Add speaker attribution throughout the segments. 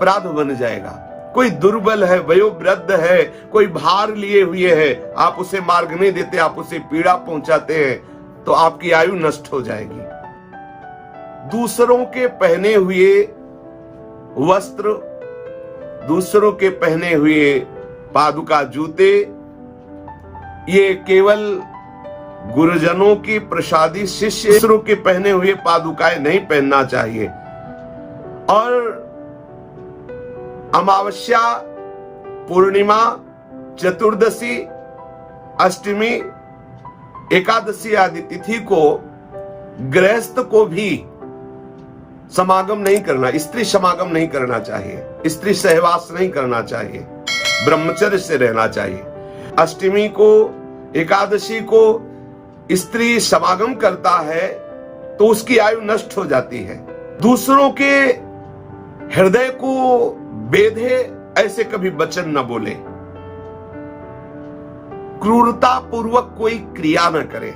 Speaker 1: अपराध बन जाएगा। कोई दुर्बल है, वयोवृद्ध है, कोई भार लिए हुए है, आप उसे मार्ग नहीं देते, आप उसे पीड़ा पहुंचाते हैं, तो आपकी आयु नष्ट हो जाएगी। दूसरों के पहने हुए वस्त्र, दूसरों के पहने हुए पादुका जूते, ये केवल गुरुजनों की प्रसादी शिष्य के पहने हुए पादुकाएं नहीं पहनना चाहिए। और अमावस्या, पूर्णिमा, चतुर्दशी, अष्टमी, एकादशी आदि तिथि को गृहस्थ को भी समागम नहीं करना, स्त्री समागम नहीं करना चाहिए, स्त्री सहवास नहीं करना चाहिए, ब्रह्मचर्य से रहना चाहिए। अष्टमी को, एकादशी को स्त्री समागम करता है तो उसकी आयु नष्ट हो जाती है। दूसरों के हृदय को बेधे ऐसे कभी वचन न बोले, क्रूरता पूर्वक कोई क्रिया न करे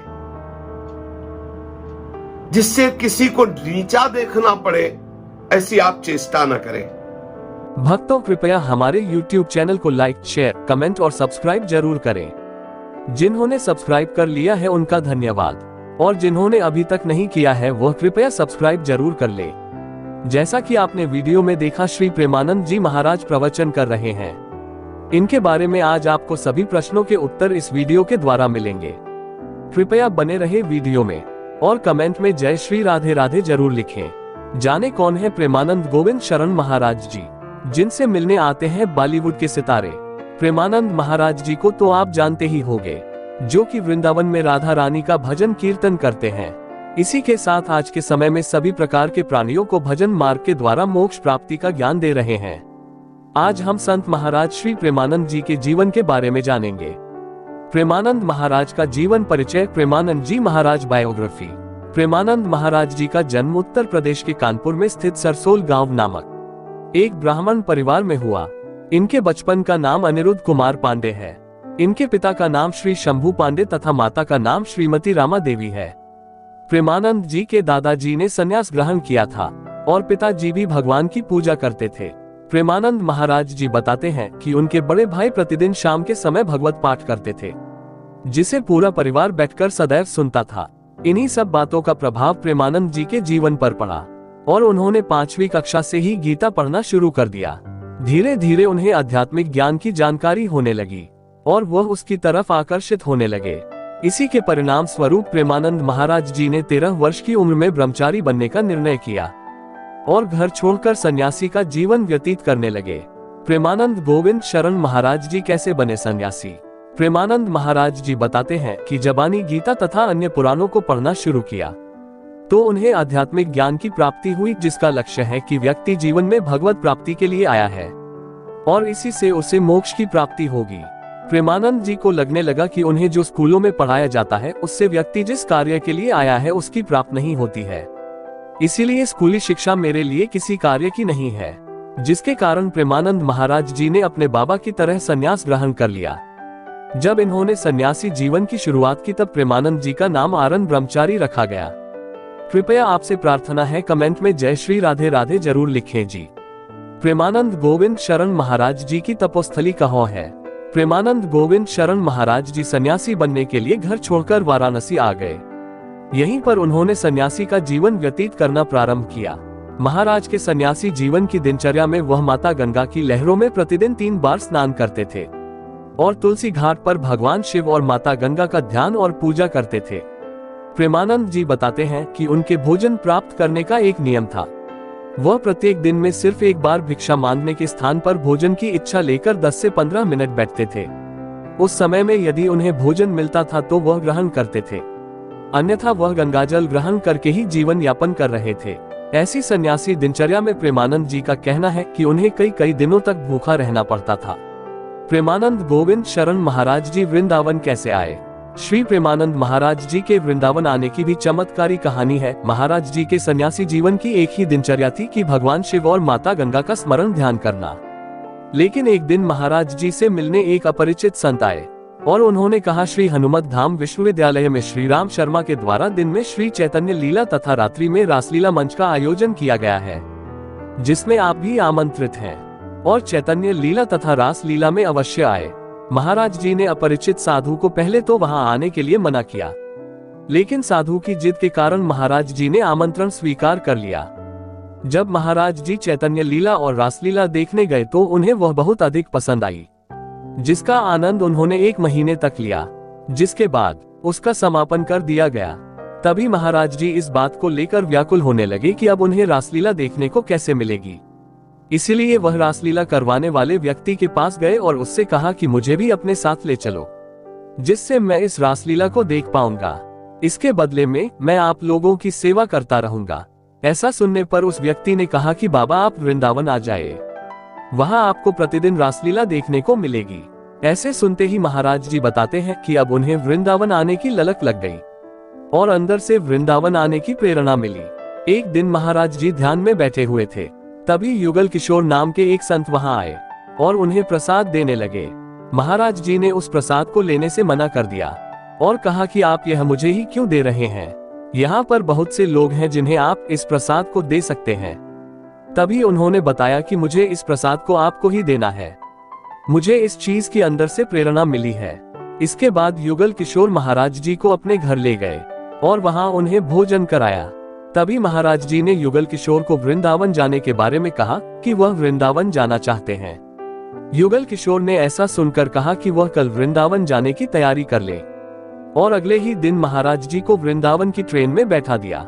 Speaker 1: जिससे किसी को नीचा देखना पड़े, ऐसी आप चेष्टा न करें।
Speaker 2: भक्तों, कृपया हमारे YouTube चैनल को लाइक, शेयर, कमेंट और सब्सक्राइब जरूर करें। जिन्होंने सब्सक्राइब कर लिया है उनका धन्यवाद, और जिन्होंने अभी तक नहीं किया है वह कृपया सब्सक्राइब जरूर कर ले। जैसा कि आपने वीडियो में देखा, श्री प्रेमानंद जी महाराज प्रवचन कर रहे हैं। इनके बारे में आज आपको सभी प्रश्नों के उत्तर इस वीडियो के द्वारा मिलेंगे। कृपया बने रहे वीडियो में और कमेंट में जय श्री राधे राधे जरूर लिखें। जाने कौन है प्रेमानंद गोविंद शरण महाराज जी, जिनसे मिलने आते हैं बॉलीवुड के सितारे। प्रेमानंद महाराज जी को तो आप जानते ही होंगे, जो कि वृंदावन में राधा रानी का भजन कीर्तन करते हैं। इसी के साथ आज के समय में सभी प्रकार के प्राणियों को भजन मार्ग के द्वारा मोक्ष प्राप्ति का ज्ञान दे रहे हैं। आज हम संत महाराज श्री प्रेमानंद जी के जीवन के बारे में जानेंगे। प्रेमानंद महाराज का जीवन परिचय। प्रेमानंद जी महाराज बायोग्राफी। प्रेमानंद महाराज जी का जन्म उत्तर प्रदेश के कानपुर में स्थित सरसोल गांव नामक एक ब्राह्मण परिवार में हुआ। इनके बचपन का नाम अनिरुद्ध कुमार पांडे है। इनके पिता का नाम श्री शंभू पांडे तथा माता का नाम श्रीमती रामा देवी है। प्रेमानंद जी के दादाजी ने संन्यास ग्रहण किया था और पिताजी भी भगवान की पूजा करते थे। प्रेमानंद महाराज जी बताते हैं कि उनके बड़े भाई प्रतिदिन शाम के समय भगवत पाठ करते थे, जिसे पूरा परिवार बैठकर सदैव सुनता था। इन्हीं सब बातों का प्रभाव प्रेमानंद जी के जीवन पर पड़ा और उन्होंने 5वीं कक्षा से ही गीता पढ़ना शुरू कर दिया। धीरे धीरे उन्हें आध्यात्मिक ज्ञान की जानकारी होने लगी और वह उसकी तरफ आकर्षित होने लगे। इसी के परिणाम स्वरूप प्रेमानंद महाराज जी ने 13 वर्ष की उम्र में ब्रह्मचारी बनने का निर्णय किया और घर छोड़कर सन्यासी का जीवन व्यतीत करने लगे। प्रेमानंद गोविंद शरण महाराज जी कैसे बने सन्यासी? प्रेमानंद महाराज जी बताते हैं कि जबानी गीता तथा अन्य पुराणों को पढ़ना शुरू किया तो उन्हें आध्यात्मिक ज्ञान की प्राप्ति हुई, जिसका लक्ष्य है कि व्यक्ति जीवन में भगवत प्राप्ति के लिए आया है और इसी से उसे मोक्ष की प्राप्ति होगी। प्रेमानंद जी को लगने लगा कि उन्हें जो स्कूलों में पढ़ाया जाता है उससे व्यक्ति जिस कार्य के लिए आया है उसकी प्राप्ति नहीं होती है, इसीलिए स्कूली शिक्षा मेरे लिए किसी कार्य की नहीं है, जिसके कारण प्रेमानंद महाराज जी ने अपने बाबा की तरह संन्यास ग्रहण कर लिया। जब इन्होंने सन्यासी जीवन की शुरुआत की तब प्रेमानंद जी का नाम आनंद ब्रह्मचारी रखा गया। कृपया आपसे प्रार्थना है, कमेंट में जय श्री राधे राधे जरूर लिखें जी। प्रेमानंद गोविंद शरण महाराज जी की तपोस्थली कहाँ है? प्रेमानंद गोविंद शरण महाराज जी सन्यासी बनने के लिए घर छोड़कर वाराणसी आ गए। यहीं पर उन्होंने सन्यासी का जीवन व्यतीत करना प्रारंभ किया। महाराज के सन्यासी जीवन की दिनचर्या में वह माता गंगा की लहरों में प्रतिदिन 3 बार स्नान करते थे और तुलसी घाट पर भगवान शिव और माता गंगा का ध्यान और पूजा करते थे। प्रेमानंद जी बताते हैं कि उनके भोजन प्राप्त करने का एक नियम था। वह प्रत्येक दिन में सिर्फ एक बार भिक्षा मांगने के स्थान पर भोजन की इच्छा लेकर 10 से 15 मिनट बैठते थे। उस समय में यदि उन्हें भोजन मिलता था तो वह ग्रहण करते थे, अन्यथा वह गंगाजल ग्रहण करके ही जीवन यापन कर रहे थे। ऐसी सन्यासी दिनचर्या में प्रेमानंद जी का कहना है कि उन्हें कई दिनों तक भूखा रहना पड़ता था। प्रेमानंद गोविंद शरण महाराज जी वृंदावन कैसे आए? श्री प्रेमानंद महाराज जी के वृंदावन आने की भी चमत्कारी कहानी है। महाराज जी के सन्यासी जीवन की एक ही दिनचर्या थी कि भगवान शिव और माता गंगा का स्मरण ध्यान करना। लेकिन एक दिन महाराज जी से मिलने एक अपरिचित संत आए और उन्होंने कहा, श्री हनुमत धाम विश्वविद्यालय में श्री राम शर्मा के द्वारा दिन में श्री चैतन्य लीला तथा रात्रि में रासलीला मंच का आयोजन किया गया है। जिसमें आप भी आमंत्रित हैं और चैतन्य लीला तथा रास लीला में अवश्य आए। महाराज जी ने अपरिचित साधु को पहले तो वहां आने के लिए मना किया, लेकिन साधु की जिद के कारण महाराज जी ने आमंत्रण स्वीकार कर लिया। जब महाराज जी चैतन्य लीला और रासलीला देखने गए तो उन्हें वह बहुत अधिक पसंद आई, जिसका आनंद उन्होंने 1 महीने तक लिया, जिसके बाद उसका समापन कर दिया गया। तभी महाराज जी इस बात को लेकर व्याकुल होने लगे कि अब उन्हें रासलीला देखने को कैसे मिलेगी। इसलिए वह रासलीला करवाने वाले व्यक्ति के पास गए और उससे कहा कि मुझे भी अपने साथ ले चलो, जिससे मैं इस रासलीला को देख पाऊंगा। इसके बदले में मैं आप लोगों की सेवा करता रहूंगा। ऐसा सुनने पर उस व्यक्ति ने कहा कि बाबा आप वृंदावन आ जाइए, वहां आपको प्रतिदिन रासलीला देखने को मिलेगी। ऐसे सुनते ही महाराज जी बताते हैं कि अब उन्हें वृंदावन आने की ललक लग गई और अंदर से वृंदावन आने की प्रेरणा मिली। एक दिन महाराज जी ध्यान में बैठे हुए थे, तभी युगल किशोर नाम के एक संत वहां आए और उन्हें प्रसाद देने लगे। महाराज जी ने उस प्रसाद को लेने से मना कर दिया और कहा कि आप यह मुझे ही क्यों दे रहे हैं, यहाँ पर बहुत से लोग हैं जिन्हें आप इस प्रसाद को दे सकते हैं। तभी उन्होंने बताया कि मुझे इस प्रसाद को आपको ही देना है, मुझे इस चीज के अंदर से प्रेरणा मिली है। इसके बाद युगल किशोर महाराज जी को अपने घर ले गए और वहां उन्हें भोजन कराया। तभी महाराज जी ने युगल किशोर को वृंदावन जाने के बारे में कहा कि वह वृंदावन जाना चाहते हैं। युगल किशोर ने ऐसा सुनकर कहा कि वह कल वृंदावन जाने की तैयारी कर ले और अगले ही दिन महाराज जी को वृंदावन की ट्रेन में बैठा दिया,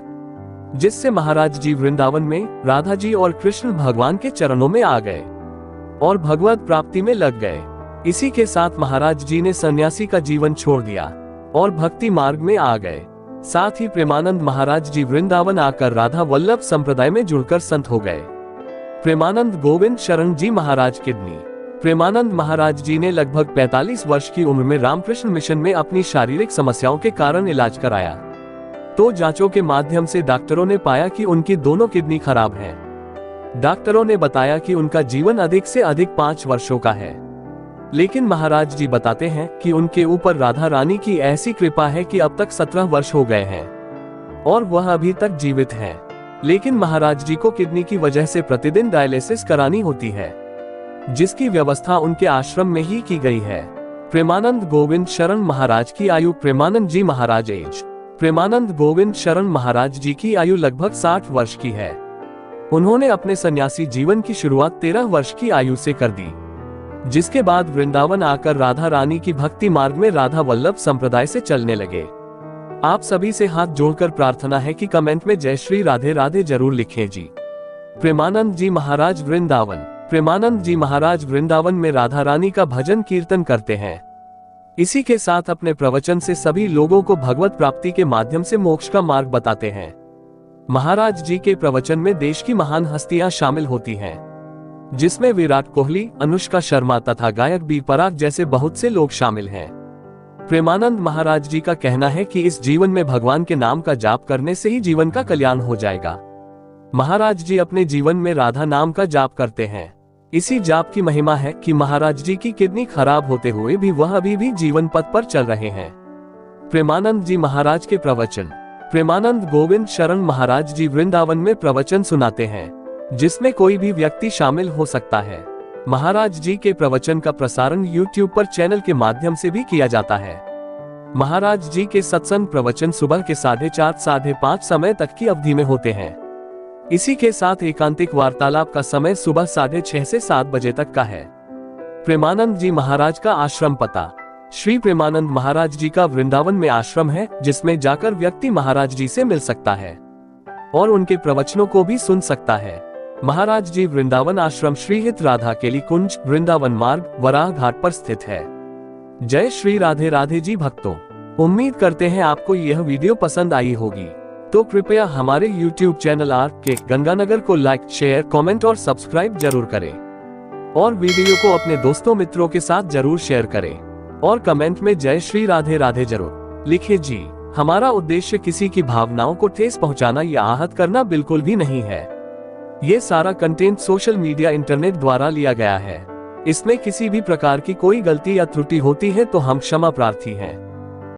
Speaker 2: जिससे महाराज जी वृंदावन में राधा जी और कृष्ण भगवान के चरणों में आ गए और भगवत प्राप्ति में लग गए। इसी के साथ महाराज जी ने सन्यासी का जीवन छोड़ दिया और भक्ति मार्ग में आ गए। साथ ही प्रेमानंद महाराज जी वृंदावन आकर राधा वल्लभ संप्रदाय में जुड़कर संत हो गए। प्रेमानंद गोविंद शरण जी महाराज किडनी। प्रेमानंद महाराज जी ने लगभग 45 वर्ष की उम्र में रामकृष्ण मिशन में अपनी शारीरिक समस्याओं के कारण इलाज कराया, तो जांचों के माध्यम से डॉक्टरों ने पाया कि उनकी दोनों किडनी खराब हैं। डॉक्टरों ने बताया कि उनका जीवन अधिक से अधिक 5 वर्षों का है, लेकिन महाराज जी बताते हैं कि उनके ऊपर राधा रानी की ऐसी कृपा है कि अब तक 17 वर्ष हो गए हैं और वह अभी तक जीवित हैं। लेकिन महाराज जी को किडनी की वजह से प्रतिदिन डायलिसिस करानी होती है, जिसकी व्यवस्था उनके आश्रम में ही की गई है। प्रेमानंद गोविंद शरण महाराज की आयु। प्रेमानंद जी महाराज एज। प्रेमानंद गोविंद शरण महाराज जी की आयु लगभग 60 वर्ष की है। उन्होंने अपने सन्यासी जीवन की शुरुआत 13 वर्ष की आयु से कर दी, जिसके बाद वृंदावन आकर राधा रानी की भक्ति मार्ग में राधा वल्लभ संप्रदाय से चलने लगे। आप सभी से हाथ जोड़कर प्रार्थना है कि कमेंट में जय श्री राधे राधे जरूर लिखें जी। प्रेमानंद जी महाराज वृंदावन। प्रेमानंद जी महाराज वृंदावन में राधा रानी का भजन कीर्तन करते हैं। इसी के साथ अपने प्रवचन से सभी लोगों को भगवत प्राप्ति के माध्यम से मोक्ष का मार्ग बताते हैं। महाराज जी के प्रवचन में देश की महान हस्तियां शामिल होती हैं, जिसमें विराट कोहली, अनुष्का शर्मा तथा गायक बी पराग जैसे बहुत से लोग शामिल हैं। प्रेमानंद महाराज जी का कहना है कि इस जीवन में भगवान के नाम का जाप करने से ही जीवन का कल्याण हो जाएगा। महाराज जी अपने जीवन में राधा नाम का जाप करते हैं। इसी जाप की महिमा है कि महाराज जी की किडनी खराब होते हुए भी वह अभी भी जीवन पथ पर चल रहे हैं। प्रेमानंद जी महाराज के प्रवचन। प्रेमानंद गोविंद शरण महाराज जी वृंदावन में प्रवचन सुनाते हैं, जिसमें कोई भी व्यक्ति शामिल हो सकता है। महाराज जी के प्रवचन का प्रसारण YouTube पर चैनल के माध्यम से भी किया जाता है। महाराज जी के सत्संग प्रवचन सुबह के 4:30 साढ़े 5 समय तक की अवधि में होते हैं। इसी के साथ एकांतिक वार्तालाप का समय सुबह 6:30 से 7 बजे तक का है। प्रेमानंद जी महाराज का आश्रम पता। श्री प्रेमानंद महाराज जी का वृंदावन में आश्रम है, जिसमें जाकर व्यक्ति महाराज जी से मिल सकता है और उनके प्रवचनों को भी सुन सकता है। महाराज जी वृंदावन आश्रम श्रीहित राधा केली कुंज, वृंदावन मार्ग, वराह घाट पर स्थित है। जय श्री राधे राधे जी भक्तों, उम्मीद करते हैं आपको यह वीडियो पसंद आई होगी, तो कृपया हमारे YouTube चैनल RK गंगानगर को लाइक, शेयर, कमेंट और सब्सक्राइब जरूर करें और वीडियो को अपने दोस्तों मित्रों के साथ जरूर शेयर करें और कमेंट में जय श्री राधे राधे जरूर लिखिए जी। हमारा उद्देश्य किसी की भावनाओं को ठेस पहुंचाना या आहत करना बिल्कुल भी नहीं है। ये सारा कंटेंट सोशल मीडिया इंटरनेट द्वारा लिया गया है। इसमें किसी भी प्रकार की कोई गलती या त्रुटि होती है तो हम क्षमा प्रार्थी हैं।